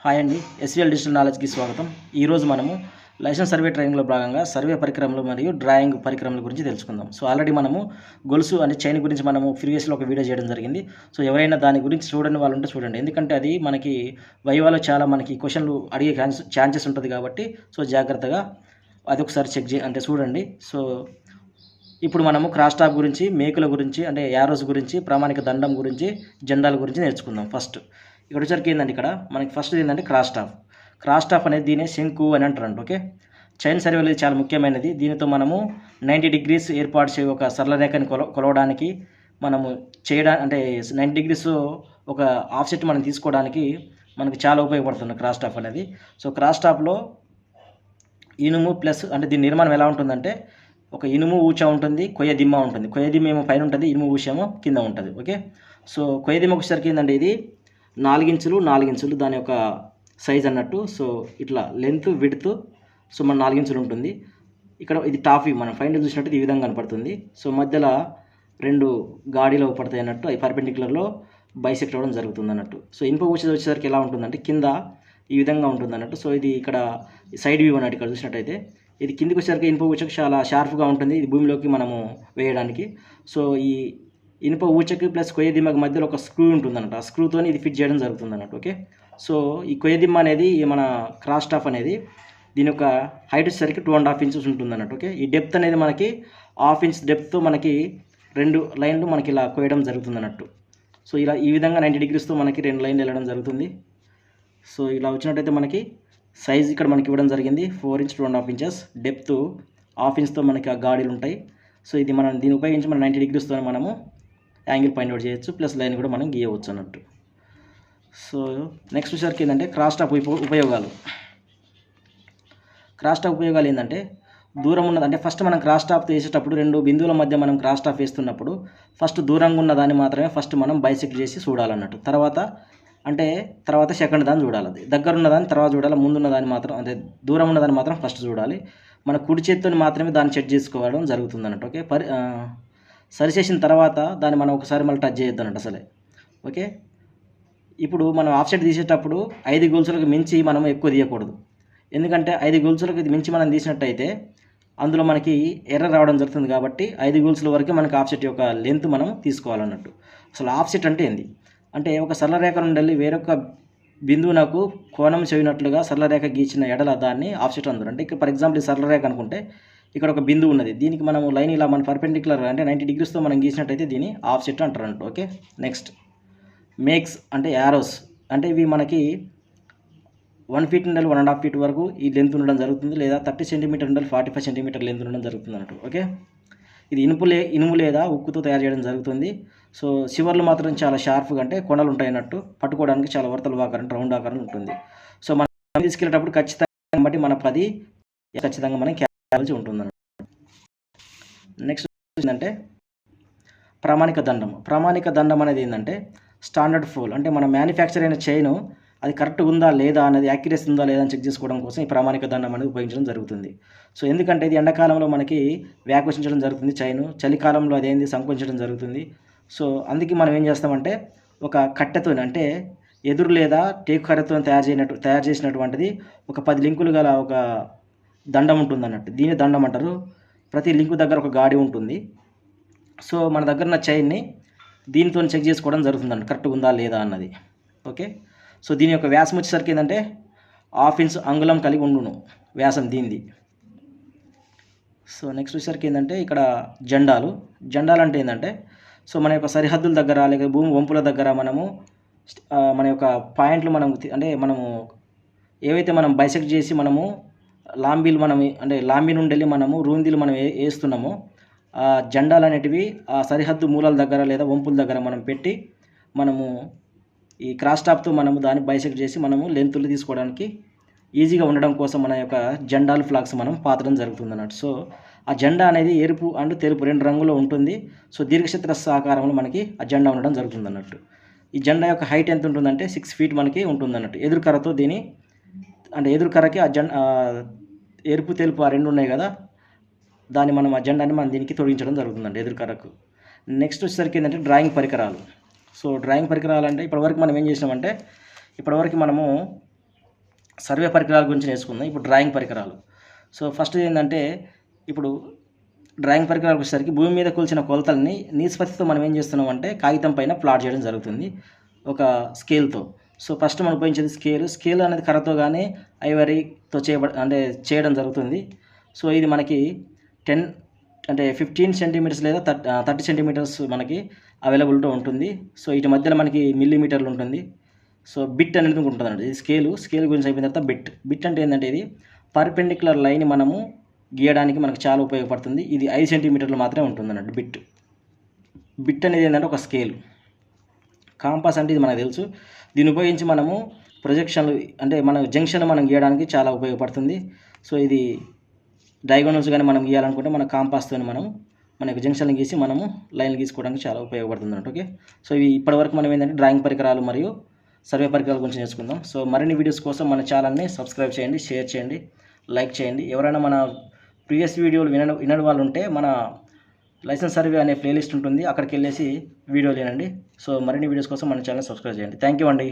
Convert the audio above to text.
Hi అండి, SVL digital నాలెడ్జ్కి స్వాగతం. ఈరోజు మనము లైసెన్స్ సర్వే ట్రైనింగ్లో భాగంగా సర్వే పరికరములు మరియు డ్రాయింగ్ పరికరముల గురించి తెలుసుకుందాం. సో ఆల్రెడీ మనము గొలుసు అంటే చైన్ గురించి మనము ప్రీవియస్లో ఒక వీడియో చేయడం జరిగింది. సో ఎవరైనా దాని గురించి చూడని వాళ్ళు ఉంటే చూడండి, ఎందుకంటే అది మనకి వైవాలో చాలా మనకి క్వశ్చన్లు అడిగే ఛాన్సెస్ ఉంటుంది కాబట్టి సో జాగ్రత్తగా అది ఒకసారి అంటే చూడండి. సో ఇప్పుడు మనము క్రాస్ టాప్ గురించి, మేకుల గురించి, అంటే యారోస్ గురించి, ప్రామాణిక దండం గురించి, జెండాల గురించి నేర్చుకుందాం. ఫస్ట్ ఇక్కడ వచ్చరికి ఏంటంటే ఇక్కడ మనకి ఫస్ట్ ఏంటంటే క్రాస్ టాప్ అనేది దీనే శంకు అని అంటారంట. ఓకే, చైన్ సర్వే అనేది చాలా ముఖ్యమైనది. దీనితో మనము 90 డిగ్రీస్ ఏర్పాటు చేయ ఒక సరళ రేఖని కొలవడానికి మనము చేయడానికి, అంటే 90 డిగ్రీస్ ఒక ఆఫ్సెట్ మనం తీసుకోవడానికి మనకు చాలా ఉపయోగపడుతుంది క్రాస్ టాప్ అనేది. సో క్రాస్ టాప్లో ఇనుము ప్లస్, అంటే దీని నిర్మాణం ఎలా ఉంటుందంటే ఒక ఇనుము ఊచ ఉంటుంది, కొయ్య దిమ్మ ఉంటుంది. కొయ్య దిమ్మ ఏమో పైన ఉంటుంది, ఇనుము ఊచ ఏమో కింద ఉంటుంది. ఓకే, సో కొయ్య దిమ్మకు వచ్చేసరికి ఏంటంటే ఇది 4 ఇంచులు దాని యొక్క సైజ్ అన్నట్టు. సో ఇట్లా లెంత్ విడ్త్ సో మన 4 ఇంచులు ఉంటుంది. ఇక్కడ ఇది టాఫీ మనం ఫైనల్ చూసినట్టు ఈ విధంగా కనపడుతుంది. సో మధ్యలో 2 గాడిలో పడతాయి అన్నట్టు, అవి పర్పెండిక్యులర్లో బైసెక్ట్ అవ్వడం జరుగుతుంది అన్నట్టు. సో ఇనుప ఊచ వచ్చేసరికి ఎలా ఉంటుందంటే కింద ఈ విధంగా ఉంటుంది అన్నట్టు. సో ఇది ఇక్కడ సైడ్ వ్యూ అన్నట్టు ఇక్కడ చూసినట్టయితే ఇది కిందికి వచ్చేసరికి ఇనుప ఊచకు చాలా షార్ప్గా ఉంటుంది, ఇది భూమిలోకి మనము వేయడానికి. సో ఈ ఇనుప ఊచకి ప్లస్ కొయ్య దిమ్మకి మధ్యలో ఒక స్క్రూ ఉంటుంది అన్నట్టు, ఆ స్క్రూతో ఇది ఫిట్ చేయడం జరుగుతుంది అన్నట్టు. ఓకే, సో ఈ కొయ్య దిమ్మ అనేది మన క్రాస్ టాప్ అనేది దీని యొక్క హైట్ వచ్చేసరికి 2.5 ఇంచెస్ ఉంటుంది అన్నట్టు. ఓకే, ఈ డెప్త్ అనేది మనకి 1/2 ఇంచ్ డెప్త్తో మనకి 2 లైన్లు మనకి ఇలా కోయడం జరుగుతుంది అన్నట్టు. సో ఇలా ఈ విధంగా 90 డిగ్రీస్తో మనకి 2 లైన్లు వెళ్ళడం జరుగుతుంది. సో ఇలా వచ్చినట్టయితే మనకి సైజ్ ఇక్కడ మనకి ఇవ్వడం జరిగింది 4 ఇంచ్ 2.5 ఇంచెస్, డెప్త్ 1/2 ఇంచ్తో మనకి ఆ గాడీలు ఉంటాయి. సో ఇది మనం దీన్ని ఉపయోగించి మనం 90 డిగ్రీస్తో మనము యాంగిల్ పాయింట్ అవుట్ చేయొచ్చు, ప్లస్ లైన్ కూడా మనం గీయవచ్చు అన్నట్టు. సో నెక్స్ట్ వచ్చేసరికి ఏంటంటే క్రాస్ టాప్ ఉపయోగాలు. క్రాస్ టాప్ ఉపయోగాలు ఏంటంటే దూరం ఉన్నది, అంటే ఫస్ట్ మనం క్రాస్ టాప్ వేసేటప్పుడు 2 బిందువుల మధ్య మనం క్రాస్ టాప్ వేస్తున్నప్పుడు ఫస్ట్ దూరంగా ఉన్న దాన్ని మాత్రమే ఫస్ట్ మనం బైసెక్ట్ చేసి చూడాలన్నట్టు. తర్వాత సెకండ్ దాన్ని చూడాలి, అది దగ్గర ఉన్నదాన్ని తర్వాత చూడాలి, ముందున్న దాన్ని మాత్రం, అంటే దూరం ఉన్నదాన్ని మాత్రం ఫస్ట్ చూడాలి. మన కుడి చేతితో మాత్రమే దాన్ని సెట్ చేసుకోవడం జరుగుతుంది అన్నట్టు. ఓకే, సరి చేసిన తర్వాత దాన్ని మనం ఒకసారి మళ్ళీ టచ్ చేయొద్దు అన్నట్టు అసలే. ఓకే, ఇప్పుడు మనం ఆఫ్సెట్ తీసేటప్పుడు 5 గొలుసులకు మించి మనం ఎక్కువ తీయకూడదు, ఎందుకంటే 5 గొలుసులకు మించి మనం తీసినట్టయితే అందులో మనకి ఎర్ర రావడం జరుగుతుంది. కాబట్టి 5 గొలుసుల వరకు మనకి ఆఫ్సెట్ యొక్క లెంత్ మనం తీసుకోవాలన్నట్టు. అసలు ఆఫ్సెట్ అంటే ఏంది అంటే ఒక సరళ రేఖ నుండి వెళ్ళి వేరొక బిందువునకు కోణం చేయనట్లుగా సరళ రేఖ గీచిన ఎడల దాన్ని ఆఫ్సెట్ అందరు. అంటే ఫర్ ఎగ్జాంపుల్ ఈ సరళ రేఖ అనుకుంటే ఇక్కడ ఒక బిందువు ఉన్నది, దీనికి మనము లైన్ ఇలా మన పర్పెండిక్యులర్ అంటే 90 డిగ్రీస్తో మనం గీసినట్టయితే దీన్ని ఆఫ్సెట్ అంటారంట. ఓకే, నెక్స్ట్ మేక్స్ అంటే యారోస్, అంటే ఇవి మనకి 1 ఫీట్ నుండి 1.5 ఫీట్ వరకు ఈ లెంత్ ఉండడం జరుగుతుంది, లేదా 30 సెంటీమీటర్ నుండి 45 సెంటీమీటర్ లెంత్ ఉండడం జరుగుతుంది అన్నట్టు. ఓకే, ఇది ఇనుము లేదా ఉక్కుతో తయారు చేయడం జరుగుతుంది. సో చివర్లు మాత్రం చాలా షార్ప్గా, అంటే కొనలు ఉంటాయి అన్నట్టు, పట్టుకోవడానికి చాలా వర్తల ఆకారం, రౌండ్ ఆకారం ఉంటుంది. సో మనం తీసుకెళ్ళేటప్పుడు ఖచ్చితంగా బట్టి మన 10 ఖచ్చితంగా మనం క్యాల్సి ఉంటుంది అన్నట్టు. నెక్స్ట్ ఏంటంటే ప్రామాణిక దండం అనేది ఏంటంటే స్టాండర్డ్ ఫోల్, అంటే మన మ్యానుఫ్యాక్చర్ అయిన చైన్ అది కరెక్ట్ ఉందా లేదా అన్నది, యాక్యురసీ ఉందా లేదా అని చెక్ చేసుకోవడం కోసం ఈ ప్రామాణిక దండం అనేది ఉపయోగించడం జరుగుతుంది. సో ఎందుకంటే ఇది ఎండాకాలంలో మనకి వ్యాకోచించడం జరుగుతుంది చైను, చలికాలంలో అదేంది సంకోచించడం జరుగుతుంది. సో అందుకే మనం ఏం చేస్తామంటే ఒక కట్టెతో, అంటే ఎదురు లేదా టేకు కర్రతో తయారు చేసినటువంటిది ఒక 10 లింకులు గల ఒక దండం ఉంటుంది అన్నట్టు, దీని దండం అంటారు. ప్రతి లింకు దగ్గర ఒక గాడి ఉంటుంది. సో మన దగ్గర ఉన్న చైన్ని దీనితో చెక్ చేసుకోవడం జరుగుతుందండి, కరెక్ట్ ఉందా లేదా అన్నది. ఓకే, సో దీని యొక్క వ్యాసం వచ్చేసరికి ఏంటంటే 1/2 ఇంచ్ అంగుళం కలిగి ఉండును వ్యాసం దీనిది. సో నెక్స్ట్ వచ్చేసరికి ఏంటంటే ఇక్కడ జెండాలు అంటే ఏంటంటే సో మన యొక్క సరిహద్దుల దగ్గర లేక భూమి వంపుల దగ్గర మనము మన యొక్క పాయింట్లు అంటే మనము ఏవైతే మనం బైసెక్ట్ చేసి మనము లాంబీలు అంటే లాంబీ నుండి వెళ్ళి మనము రూందీలు మనం వేస్తున్నామో ఆ జెండాలు అనేటివి ఆ సరిహద్దు మూలాల దగ్గర లేదా వంపుల దగ్గర మనం పెట్టి మనము ఈ క్రాస్ టాప్తో మనము దాన్ని బైసెక్ట్ చేసి మనము లెంతులు తీసుకోవడానికి ఈజీగా ఉండడం కోసం మన యొక్క జెండాలు ఫ్లాగ్స్ మనం పాతడం జరుగుతుంది అన్నట్టు. సో ఆ జెండా అనేది ఎరుపు అండ్ తెలుపు 2 రంగులో ఉంటుంది. సో దీర్ఘచతురస్ర ఆకారంలో మనకి ఆ జెండా ఉండడం జరుగుతుంది అన్నట్టు. ఈ జెండా యొక్క హైట్ ఎంత ఉంటుందంటే 6 ఫీట్ మనకి ఉంటుంది అన్నట్టు. ఎదురుకర్రతో ఎదురుకర్రకి ఆ ఎరుపు తెలుపు ఆ 2 ఉన్నాయి కదా, దాన్ని మనం ఆ జెండాని మనం దీనికి తొలగించడం జరుగుతుందండి ఎదురుకర్రకు. నెక్స్ట్ వచ్చేసరికి ఏంటంటే డ్రాయింగ్ పరికరాలు. సో డ్రాయింగ్ పరికరాలు అంటే ఇప్పటివరకు మనం ఏం చేసినామంటే మనము సర్వే పరికరాల గురించి నేర్చుకుందాం. ఇప్పుడు డ్రాయింగ్ పరికరాలు. సో ఫస్ట్ ఏంటంటే ఇప్పుడు డ్రాయింగ్ పరికరాలకు వచ్చేసరికి భూమి మీద కొలిచిన కొలతల్ని నిష్పత్తితో మనం ఏం చేస్తున్నామంటే కాగితం పైన ప్లాట్ చేయడం జరుగుతుంది ఒక స్కేల్తో. సో ఫస్ట్ మనం ఉపయోగించేది స్కేల్ అనేది కర్రతో కానీ ఐవరీతో చేయడం జరుగుతుంది. సో ఇది మనకి 15 సెంటీమీటర్స్ లేదా 30 సెంటీమీటర్స్ మనకి అవైలబిలిటీ ఉంటుంది. సో వీటి మధ్యలో మనకి మిల్లీమీటర్లు ఉంటుంది. సో బిట్ అనేది ఉంటుందండి. ఇది స్కేల్ గురించి అయిపోయిన తర్వాత బిట్ అంటే ఏంటంటే ఇది పర్పెండిక్యులర్ లైన్ మనము గీయడానికి మనకు చాలా ఉపయోగపడుతుంది. ఇది 5 సెంటీమీటర్లు మాత్రమే ఉంటుంది అన్నట్టు బిట్ అనేది ఏంటంటే ఒక స్కేల్. కాంపాస్ అంటే ఇది మనకు తెలుసు. దీన్ని ఉపయోగించి మనము ప్రొజెక్షన్లు అంటే మన జంక్షన్ మనం గీయడానికి చాలా ఉపయోగపడుతుంది. సో ఇది డయాగోనల్స్ కానీ మనం గీయాలనుకుంటే మన కాంపాస్తో మనకు జంక్షన్లు గీసి మనము లైన్లు గీసుకోవడానికి చాలా ఉపయోగపడుతుంది అన్నట్టు. ఓకే, సో ఇవి ఇప్పటివరకు మనం ఏంటంటే డ్రాయింగ్ పరికరాలు మరియు సర్వే పరికరాల గురించి నేర్చుకుందాం. సో మరిన్ని వీడియోస్ కోసం మన ఛానల్ని సబ్స్క్రైబ్ చేయండి, షేర్ చేయండి, లైక్ చేయండి. ఎవరైనా మన ప్రీవియస్ వీడియోలు వినని వాళ్ళు ఉంటే మన లైసెన్స్ సర్వే అనే ప్లేలిస్ట్ ఉంటుంది, అక్కడికి వెళ్ళేసి వీడియోలు వినండి. సో మరిన్ని వీడియోస్ కోసం మన ఛానల్ సబ్స్క్రైబ్ చేయండి. థ్యాంక్ యూ అండి.